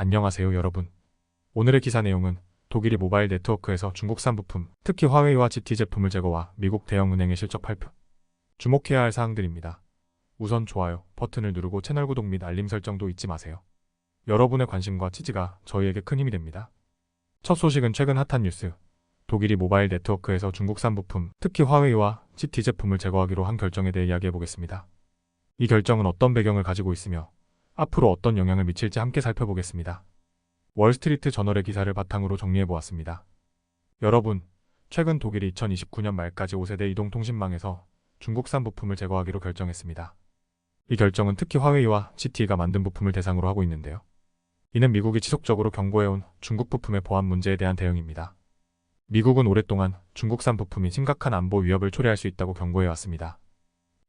안녕하세요 여러분. 오늘의 기사 내용은 독일이 모바일 네트워크에서 중국산 부품, 특히 화웨이와 GT 제품을 제거와 미국 대형은행의 실적 발표. 주목해야 할 사항들입니다. 우선 좋아요 버튼을 누르고 채널 구독 및 알림 설정도 잊지 마세요. 여러분의 관심과 지지가 저희에게 큰 힘이 됩니다. 첫 소식은 최근 핫한 뉴스. 독일이 모바일 네트워크에서 중국산 부품, 특히 화웨이와 GT 제품을 제거하기로 한 결정에 대해 이야기해보겠습니다. 이 결정은 어떤 배경을 가지고 있으며 앞으로 어떤 영향을 미칠지 함께 살펴보겠습니다. 월스트리트 저널의 기사를 바탕으로 정리해보았습니다. 여러분, 최근 독일이 2029년 말까지 5세대 이동통신망에서 중국산 부품을 제거하기로 결정했습니다. 이 결정은 특히 화웨이와 GT가 만든 부품을 대상으로 하고 있는데요. 이는 미국이 지속적으로 경고해온 중국 부품의 보안 문제에 대한 대응입니다. 미국은 오랫동안 중국산 부품이 심각한 안보 위협을 초래할 수 있다고 경고해왔습니다.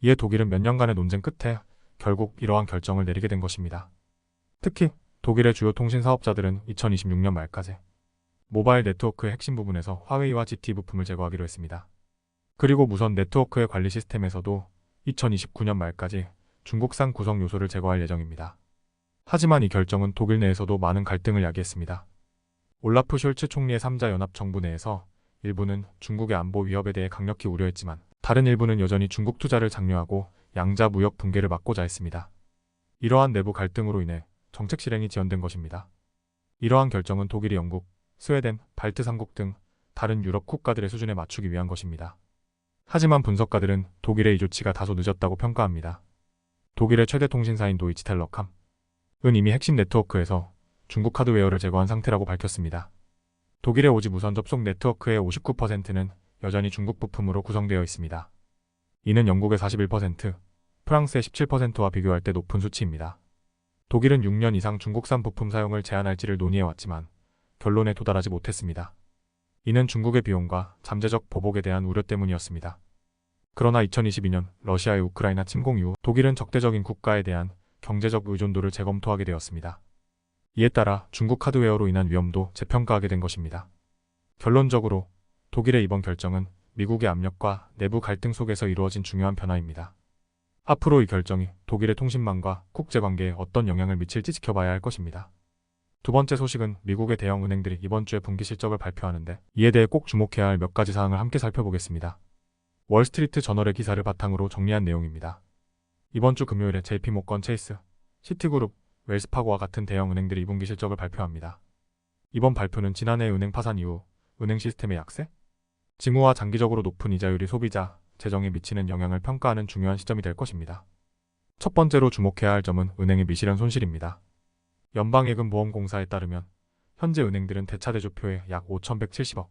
이에 독일은 몇 년간의 논쟁 끝에 결국 이러한 결정을 내리게 된 것입니다. 특히 독일의 주요 통신 사업자들은 2026년 말까지 모바일 네트워크의 핵심 부분에서 화웨이와 GT 부품을 제거하기로 했습니다. 그리고 무선 네트워크의 관리 시스템에서도 2029년 말까지 중국산 구성 요소를 제거할 예정입니다. 하지만 이 결정은 독일 내에서도 많은 갈등을 야기했습니다. 올라프 숄츠 총리의 3자 연합 정부 내에서 일부는 중국의 안보 위협에 대해 강력히 우려했지만 다른 일부는 여전히 중국 투자를 장려하고 양자 무역 붕괴를 막고자 했습니다. 이러한 내부 갈등으로 인해 정책 실행이 지연된 것입니다. 이러한 결정은 독일이 영국, 스웨덴, 발트 3국 등 다른 유럽 국가들의 수준에 맞추기 위한 것입니다. 하지만 분석가들은 독일의 이 조치가 다소 늦었다고 평가합니다. 독일의 최대 통신사인 도이치텔레콤은 이미 핵심 네트워크에서 중국 하드웨어를 제거한 상태라고 밝혔습니다. 독일의 오지 무선 접속 네트워크의 59%는 여전히 중국 부품으로 구성되어 있습니다. 이는 영국의 41%, 프랑스의 17%와 비교할 때 높은 수치입니다. 독일은 6년 이상 중국산 부품 사용을 제한할지를 논의해왔지만 결론에 도달하지 못했습니다. 이는 중국의 비용과 잠재적 보복에 대한 우려 때문이었습니다. 그러나 2022년 러시아의 우크라이나 침공 이후 독일은 적대적인 국가에 대한 경제적 의존도를 재검토하게 되었습니다. 이에 따라 중국 하드웨어로 인한 위험도 재평가하게 된 것입니다. 결론적으로 독일의 이번 결정은 미국의 압력과 내부 갈등 속에서 이루어진 중요한 변화입니다. 앞으로 이 결정이 독일의 통신망과 국제관계에 어떤 영향을 미칠지 지켜봐야 할 것입니다. 두 번째 소식은 미국의 대형 은행들이 이번 주에 분기 실적을 발표하는데 이에 대해 꼭 주목해야 할 몇 가지 사항을 함께 살펴보겠습니다. 월스트리트 저널의 기사를 바탕으로 정리한 내용입니다. 이번 주 금요일에 JP모건 체이스, 시티그룹, 웰스파고와 같은 대형 은행들이 2분기 실적을 발표합니다. 이번 발표는 지난해 은행 파산 이후 은행 시스템의 약세, 징후와 장기적으로 높은 이자율이 소비자, 재정에 미치는 영향을 평가하는 중요한 시점이 될 것입니다. 첫 번째로 주목해야 할 점은 은행의 미실현 손실입니다. 연방예금보험공사에 따르면 현재 은행들은 대차대조표에 약 5,170억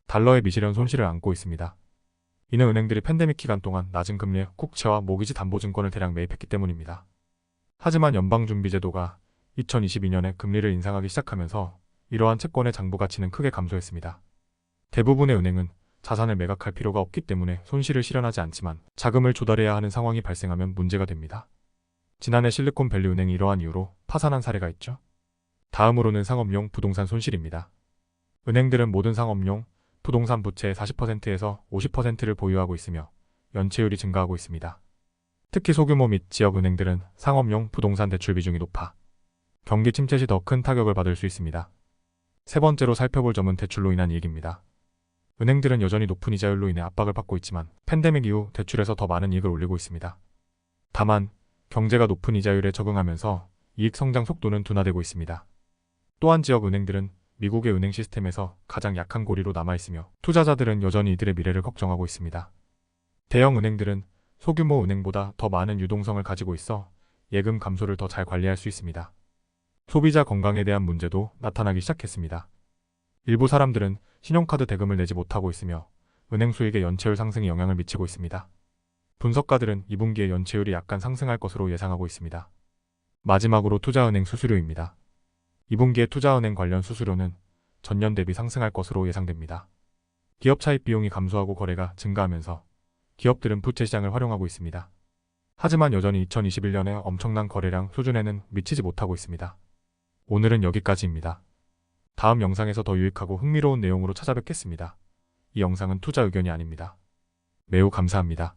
달러의 미실현 손실을 안고 있습니다. 이는 은행들이 팬데믹 기간 동안 낮은 금리의 국채와 모기지 담보증권을 대량 매입했기 때문입니다. 하지만 연방준비제도가 2022년에 금리를 인상하기 시작하면서 이러한 채권의 장부 가치는 크게 감소했습니다. 대부분의 은행은 자산을 매각할 필요가 없기 때문에 손실을 실현하지 않지만 자금을 조달해야 하는 상황이 발생하면 문제가 됩니다. 지난해 실리콘밸리 은행이 이러한 이유로 파산한 사례가 있죠. 다음으로는 상업용 부동산 손실입니다. 은행들은 모든 상업용 부동산 부채의 40%에서 50%를 보유하고 있으며 연체율이 증가하고 있습니다. 특히 소규모 및 지역 은행들은 상업용 부동산 대출 비중이 높아 경기 침체 시 더 큰 타격을 받을 수 있습니다. 세 번째로 살펴볼 점은 대출로 인한 이익입니다. 은행들은 여전히 높은 이자율로 인해 압박을 받고 있지만 팬데믹 이후 대출에서 더 많은 이익을 올리고 있습니다. 다만 경제가 높은 이자율에 적응하면서 이익 성장 속도는 둔화되고 있습니다. 또한 지역 은행들은 미국의 은행 시스템에서 가장 약한 고리로 남아있으며 투자자들은 여전히 이들의 미래를 걱정하고 있습니다. 대형 은행들은 소규모 은행보다 더 많은 유동성을 가지고 있어 예금 감소를 더 잘 관리할 수 있습니다. 소비자 건강에 대한 문제도 나타나기 시작했습니다. 일부 사람들은 신용카드 대금을 내지 못하고 있으며 은행 수익의 연체율 상승에 영향을 미치고 있습니다. 분석가들은 2분기에 연체율이 약간 상승할 것으로 예상하고 있습니다. 마지막으로 투자은행 수수료입니다. 2분기에 투자은행 관련 수수료는 전년 대비 상승할 것으로 예상됩니다. 기업 차입 비용이 감소하고 거래가 증가하면서 기업들은 부채 시장을 활용하고 있습니다. 하지만 여전히 2021년에 엄청난 거래량 수준에는 미치지 못하고 있습니다. 오늘은 여기까지입니다. 다음 영상에서 더 유익하고 흥미로운 내용으로 찾아뵙겠습니다. 이 영상은 투자 의견이 아닙니다. 매우 감사합니다.